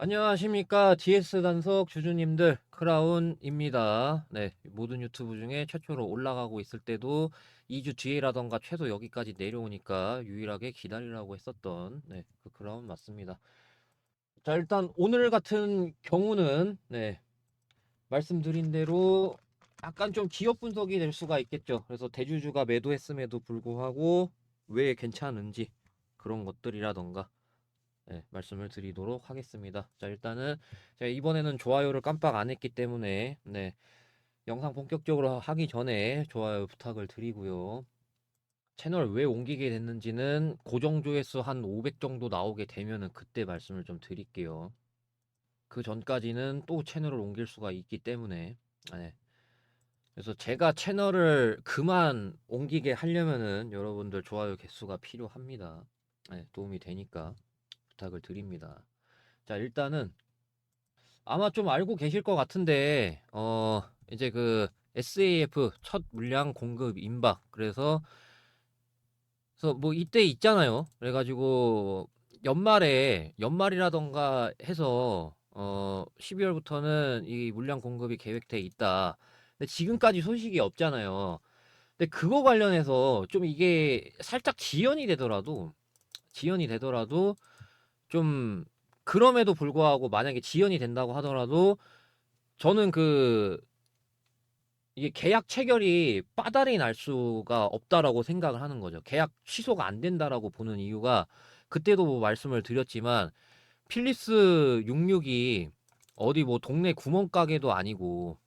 안녕하십니까. DS 단속 주주님들, 크라운입니다. 네, 모든 유튜브 중에 최초로 올라가고 있을 때도 2주 뒤에라던가 최소 여기까지 내려오니까 유일하게 기다리라고 했었던 그 크라운 맞습니다. 자, 일단 오늘 같은 경우는 말씀드린 대로 약간 좀 기업 분석이 될 수가 있겠죠. 그래서 대주주가 매도했음에도 불구하고 왜 괜찮은지 그런 것들이라던가 말씀을 드리도록 하겠습니다. 자, 일단은 제가 이번에는 좋아요를 깜빡 안 했기 때문에 영상 본격적으로 하기 전에 좋아요 부탁을 드리고요. 채널 왜 옮기게 됐는지는 고정 조회수 한 500 정도 나오게 되면은 그때 말씀을 좀 드릴게요. 그 전까지는 또 채널을 옮길 수가 있기 때문에 네. 그래서 제가 채널을 그만 옮기게 하려면은 여러분들 좋아요 개수가 필요합니다. 도움이 되니까 부탁을 드립니다. 자, 일단은 아마 좀 알고 계실 것 같은데, 이제 그 SAF 첫 물량 공급 임박. 그래서 뭐 이때 있잖아요. 그래가지고 연말이라던가 해서, 12월부터는 이 물량 공급이 계획돼 있다. 근데 지금까지 소식이 없잖아요. 근데 그거 관련해서 좀 이게 살짝 지연이 되더라도 좀 그럼에도 불구하고 만약에 지연이 된다고 하더라도 저는 이게 계약 체결이 빠다리 날 수가 없다라고 생각을 하는 거죠. 계약 취소가 안 된다라고 보는 이유가 그때도 뭐 말씀을 드렸지만 필립스 66이 어디 뭐 동네 구멍가게도 아니고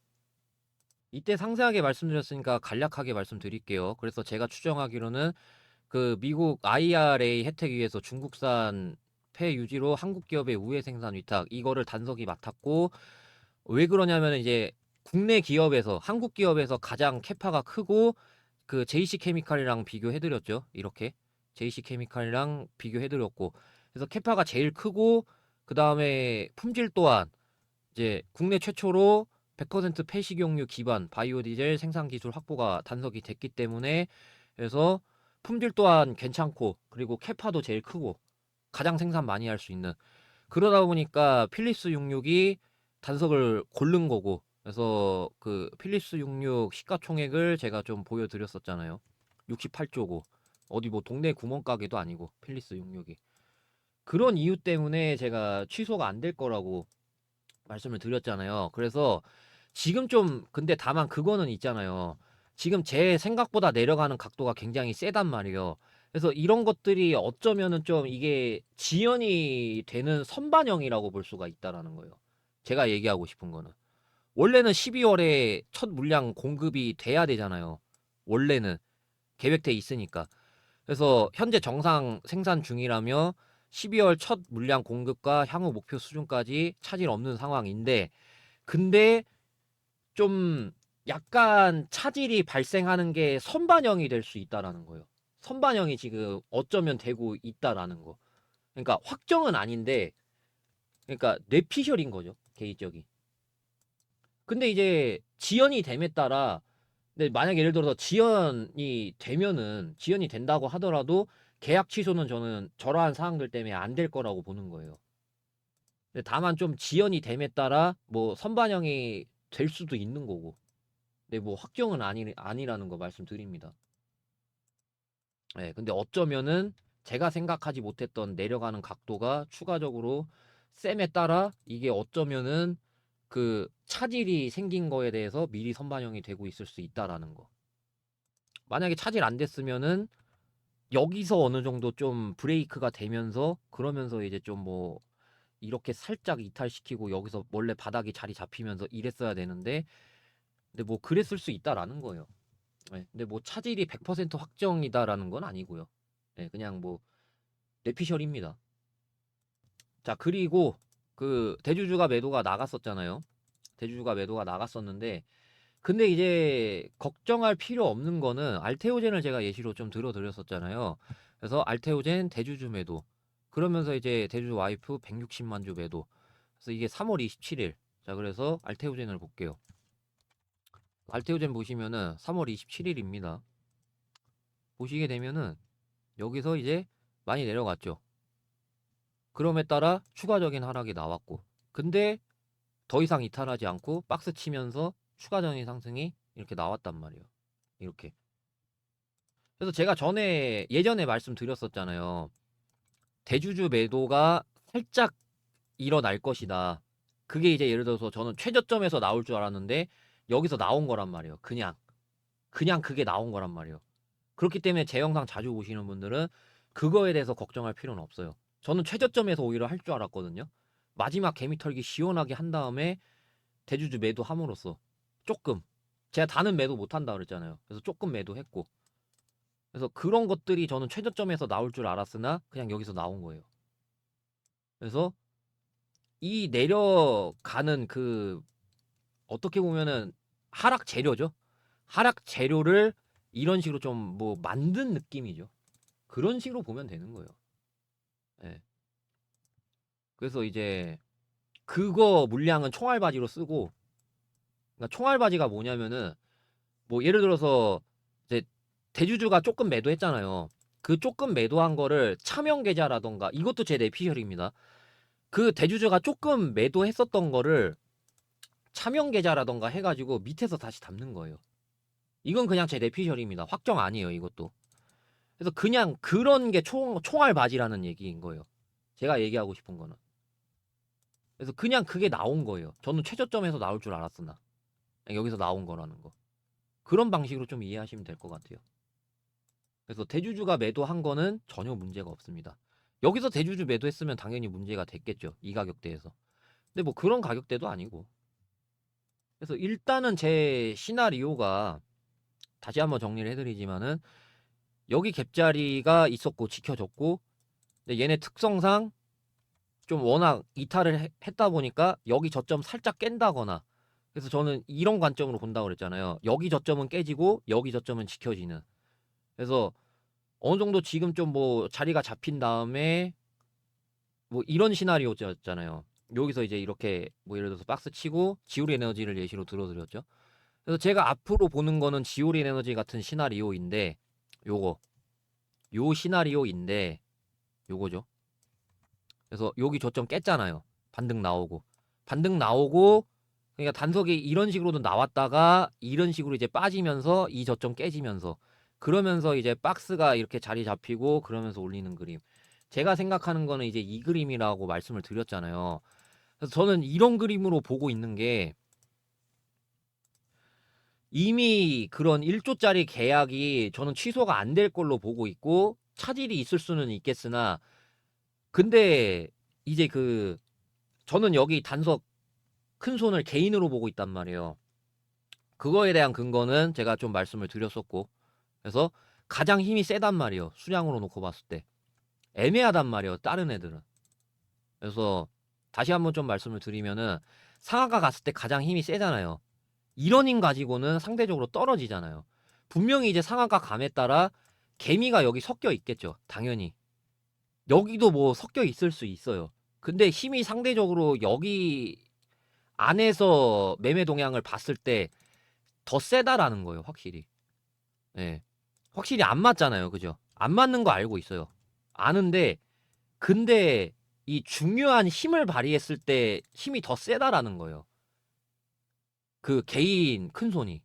이때 상세하게 말씀드렸으니까 간략하게 말씀드릴게요. 그래서 제가 추정하기로는 그 미국 IRA 혜택 위해서 중국산 폐 유지로 한국 기업의 우회 생산 위탁 이거를 단속이 맡았고 왜 그러냐면 이제 국내 기업에서 한국 기업에서 가장 캐파가 크고 그 JC 케미칼이랑 비교해드렸죠. 이렇게 JC 케미칼이랑 비교해드렸고 그래서 캐파가 제일 크고 그 다음에 품질 또한 이제 국내 최초로 100% 폐식용유 기반 바이오 디젤 생산 기술 확보가 단속이 됐기 때문에 그래서 품질 또한 괜찮고 그리고 캐파도 제일 크고 가장 생산 많이 할 수 있는 그러다 보니까 필립스 66이 단석을 고른 거고 그래서 그 필립스 66 시가총액을 제가 좀 보여드렸었잖아요. 68조고 어디 뭐 동네 구멍가게도 아니고 필립스 66이 그런 이유 때문에 제가 취소가 안 될 거라고 말씀을 드렸잖아요. 그래서 지금 좀 근데 다만 그거는 있잖아요. 지금 제 생각보다 내려가는 각도가 굉장히 세단 말이에요. 그래서 이런 것들이 어쩌면은 좀 이게 지연이 되는 선반영이라고 볼 수가 있다라는 거예요. 제가 얘기하고 싶은 거는. 원래는 12월에 첫 물량 공급이 돼야 되잖아요. 원래는 계획돼 있으니까. 그래서 현재 정상 생산 중이라며 12월 첫 물량 공급과 향후 목표 수준까지 차질 없는 상황인데 근데 좀 약간 차질이 발생하는 게 선반영이 될 수 있다라는 거예요. 선반영이 지금 어쩌면 되고 있다라는 거. 그러니까 확정은 아닌데, 그러니까 뇌피셜인 거죠. 개인적인. 근데 이제 지연이 됨에 따라, 근데 만약 예를 들어서 지연이 된다고 하더라도 계약 취소는 저는 저러한 사항들 때문에 안 될 거라고 보는 거예요. 근데 다만 좀 지연이 됨에 따라 뭐 선반영이 될 수도 있는 거고. 근데 뭐 확정은 아니라는 거 말씀드립니다. 근데 어쩌면은 제가 생각하지 못했던 내려가는 각도가 추가적으로 셈에 따라 이게 어쩌면은 그 차질이 생긴 거에 대해서 미리 선반영이 되고 있을 수 있다라는 거. 만약에 차질 안 됐으면은 여기서 어느 정도 좀 브레이크가 되면서 그러면서 이제 좀 뭐 이렇게 살짝 이탈시키고 여기서 원래 바닥이 자리 잡히면서 이랬어야 되는데 근데 뭐 그랬을 수 있다라는 거예요. 근데 뭐 차질이 100% 확정이다라는 건 아니고요. 그냥 뭐 뇌피셜입니다. 자, 그리고 그 대주주가 매도가 나갔었잖아요. 대주주가 매도가 나갔었는데 근데 이제 걱정할 필요 없는 거는 알테오젠을 제가 예시로 좀 들어드렸었잖아요. 그래서 알테오젠 대주주 매도. 그러면서 이제 대주주 와이프 160만 주 매도. 그래서 이게 3월 27일. 자, 그래서 알테오젠을 볼게요. 알테오젠 보시면은 3월 27일입니다. 보시게 되면은 여기서 이제 많이 내려갔죠. 그럼에 따라 추가적인 하락이 나왔고 근데 더 이상 이탈하지 않고 박스 치면서 추가 전위 상승이 이렇게 나왔단 말이에요. 이렇게. 그래서 제가 예전에 말씀드렸었잖아요. 대주주 매도가 살짝 일어날 것이다. 그게 이제 예를 들어서 저는 최저점에서 나올 줄 알았는데 여기서 나온 거란 말이에요. 그냥 그게 나온 거란 말이에요. 그렇기 때문에 제 영상 자주 보시는 분들은 그거에 대해서 걱정할 필요는 없어요. 저는 최저점에서 오히려 할 줄 알았거든요. 마지막 개미 털기 시원하게 한 다음에 대주주 매도함으로써 조금, 제가 다는 매도 못 한다 그랬잖아요. 그래서 조금 매도했고, 그래서 그런 것들이 저는 최저점에서 나올 줄 알았으나 그냥 여기서 나온 거예요. 그래서 이 내려가는 어떻게 보면은 하락 재료죠. 하락 재료를 이런 식으로 좀 뭐 만든 느낌이죠. 그런 식으로 보면 되는 거예요. 예. 그래서 이제 그거 물량은 총알바지로 쓰고, 그러니까 총알바지가 뭐냐면은 뭐 예를 들어서 이제 대주주가 조금 매도했잖아요. 그 조금 매도한 거를 차명 계좌라던가, 이것도 제 내피셜입니다. 그 대주주가 조금 매도했었던 거를 차명 계좌라던가 해가지고 밑에서 다시 담는 거예요. 이건 그냥 제 내피셜입니다. 확정 아니에요, 이것도. 그래서 그냥 그런 게 총알바지라는 얘기인 거예요. 제가 얘기하고 싶은 거는. 그래서 그냥 그게 나온 거예요. 저는 최저점에서 나올 줄 알았으나 여기서 나온 거라는 거. 그런 방식으로 좀 이해하시면 될 것 같아요. 그래서 대주주가 매도한 거는 전혀 문제가 없습니다. 여기서 대주주 매도했으면 당연히 문제가 됐겠죠. 이 가격대에서. 근데 뭐 그런 가격대도 아니고. 그래서 일단은 제 시나리오가, 다시 한번 정리를 해드리지만은, 여기 갭자리가 있었고 지켜졌고, 근데 얘네 특성상 좀 워낙 이탈을 했다 보니까 여기 저점 살짝 깬다거나, 그래서 저는 이런 관점으로 본다고 그랬잖아요. 여기 저점은 깨지고 여기 저점은 지켜지는. 그래서 어느 정도 지금 좀 뭐 자리가 잡힌 다음에 뭐 이런 시나리오였잖아요. 여기서 이제 이렇게 뭐 예를 들어서 박스 치고 지오리 에너지를 예시로 들어드렸죠. 그래서 제가 앞으로 보는 거는 지오리 에너지 같은 시나리오인데, 요거 요 시나리오인데 요거죠. 그래서 여기 저점 깼잖아요. 반등 나오고, 그러니까 단석이 이런 식으로도 나왔다가 이런 식으로 이제 빠지면서 이 저점 깨지면서, 그러면서 이제 박스가 이렇게 자리 잡히고 그러면서 올리는 그림. 제가 생각하는 거는 이제 이 그림이라고 말씀을 드렸잖아요. 그래서 저는 이런 그림으로 보고 있는 게, 이미 그런 1조짜리 계약이 저는 취소가 안 될 걸로 보고 있고, 차질이 있을 수는 있겠으나, 근데 이제 저는 여기 단석 큰 손을 개인으로 보고 있단 말이에요. 그거에 대한 근거는 제가 좀 말씀을 드렸었고, 그래서 가장 힘이 세단 말이에요. 수량으로 놓고 봤을 때. 애매하단 말이에요, 다른 애들은. 그래서 다시 한번 좀 말씀을 드리면은, 상하가 갔을 때 가장 힘이 세잖아요. 이런 힘 가지고는 상대적으로 떨어지잖아요. 분명히 이제 상하가 감에 따라 개미가 여기 섞여 있겠죠. 당연히. 여기도 뭐 섞여 있을 수 있어요. 근데 힘이 상대적으로 여기 안에서 매매 동향을 봤을 때 더 세다라는 거예요, 확실히. 예. 확실히 안 맞잖아요. 그죠? 안 맞는 거 알고 있어요. 아는데, 근데 이 중요한 힘을 발휘했을 때 힘이 더 세다라는 거예요. 그 개인 큰 손이.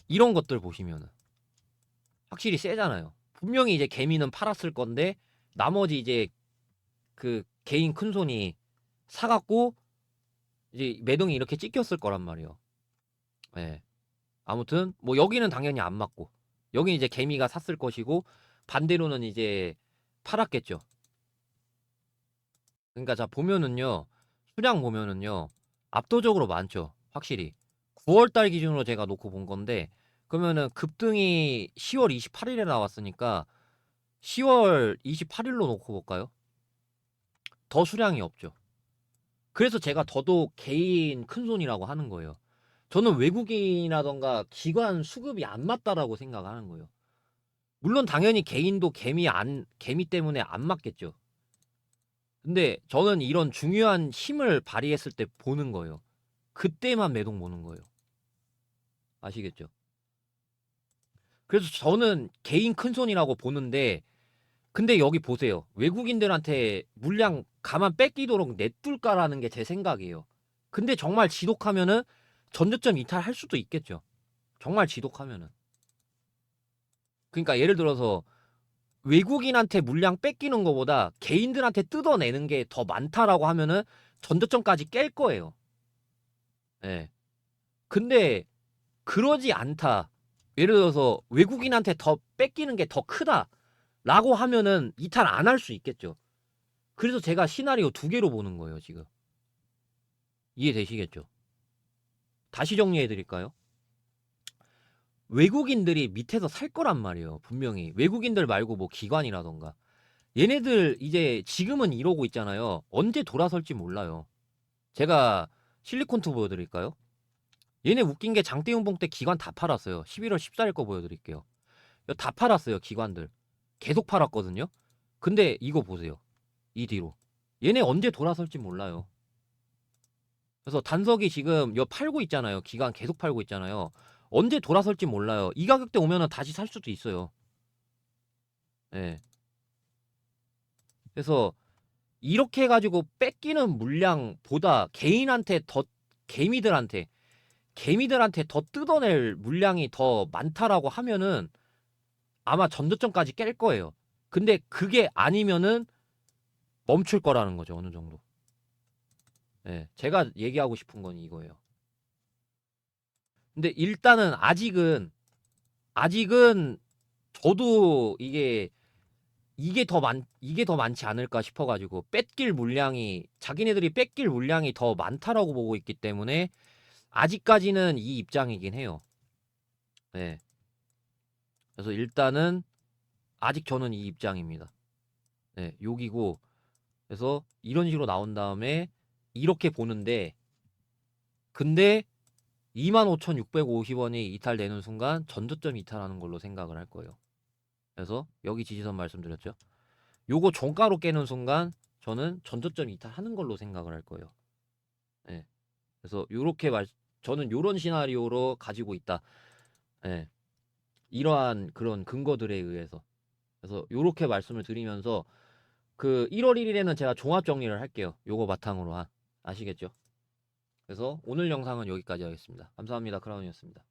이런 것들 보시면은 확실히 세잖아요. 분명히 이제 개미는 팔았을 건데, 나머지 이제 그 개인 큰 손이 사갖고 이제 매동이 이렇게 찍혔을 거란 말이에요. 예. 아무튼 뭐 여기는 당연히 안 맞고, 여기 이제 개미가 샀을 것이고, 반대로는 이제 팔았겠죠. 그러니까 자 보면은요, 수량 보면은요, 압도적으로 많죠. 확실히 9월달 기준으로 제가 놓고 본 건데, 그러면은 급등이 10월 28일에 나왔으니까 10월 28일로 놓고 볼까요? 더 수량이 없죠. 그래서 제가 더더욱 개인 큰손이라고 하는 거예요. 저는 외국인이라던가 기관 수급이 안 맞다라고 생각하는 거예요. 물론 당연히 개인도 개미 때문에 안 맞겠죠. 근데 저는 이런 중요한 힘을 발휘했을 때 보는 거예요. 그때만 매동 보는 거예요. 아시겠죠? 그래서 저는 개인 큰손이라고 보는데, 근데 여기 보세요. 외국인들한테 물량 가만 뺏기도록 냅둘까라는 게 제 생각이에요. 근데 정말 지독하면은 전저점 이탈할 수도 있겠죠. 정말 지독하면은. 그러니까 예를 들어서 외국인한테 물량 뺏기는 것보다 개인들한테 뜯어내는 게 더 많다라고 하면은 전저점까지 깰 거예요. 예. 근데 그러지 않다. 예를 들어서 외국인한테 더 뺏기는 게 더 크다라고 하면은 이탈 안 할 수 있겠죠. 그래서 제가 시나리오 두 개로 보는 거예요, 지금. 이해되시겠죠? 다시 정리해 드릴까요? 외국인들이 밑에서 살 거란 말이에요. 분명히. 외국인들 말고 뭐 기관이라던가. 얘네들 이제 지금은 이러고 있잖아요. 언제 돌아설지 몰라요. 제가 실리콘투 보여드릴까요? 얘네 웃긴 게 장대용봉 때 기관 다 팔았어요. 11월 14일 거 보여드릴게요. 이거 다 팔았어요, 기관들. 계속 팔았거든요. 근데 이거 보세요. 이 뒤로. 얘네 언제 돌아설지 몰라요. 그래서 단석이 지금 이거 팔고 있잖아요. 기관 계속 팔고 있잖아요. 언제 돌아설지 몰라요. 이 가격대 오면은 다시 살 수도 있어요. 예. 그래서 이렇게 해가지고 뺏기는 물량보다 개미들한테 개미들한테 더 뜯어낼 물량이 더 많다라고 하면은 아마 전저점까지 깰 거예요. 근데 그게 아니면은 멈출 거라는 거죠, 어느 정도. 예. 제가 얘기하고 싶은 건 이거예요. 근데 일단은 아직은 저도 이게 더 많지 않을까 싶어가지고 자기네들이 뺏길 물량이 더 많다라고 보고 있기 때문에 아직까지는 이 입장이긴 해요. 네. 그래서 일단은 아직 저는 이 입장입니다. 네, 여기고 그래서 이런 식으로 나온 다음에 이렇게 보는데 근데 25,650원이 이탈되는 순간 전저점 이탈하는 걸로 생각을 할 거예요. 그래서 여기 지지선 말씀드렸죠. 요거 종가로 깨는 순간 저는 전저점 이탈하는 걸로 생각을 할 거예요. 예. 그래서 저는 요런 시나리오로 가지고 있다. 예. 이러한 그런 근거들에 의해서. 그래서 요렇게 말씀을 드리면서 그 1월 1일에는 제가 종합 정리를 할게요. 요거 바탕으로 아시겠죠? 그래서 오늘 영상은 여기까지 하겠습니다. 감사합니다. 크라운이었습니다.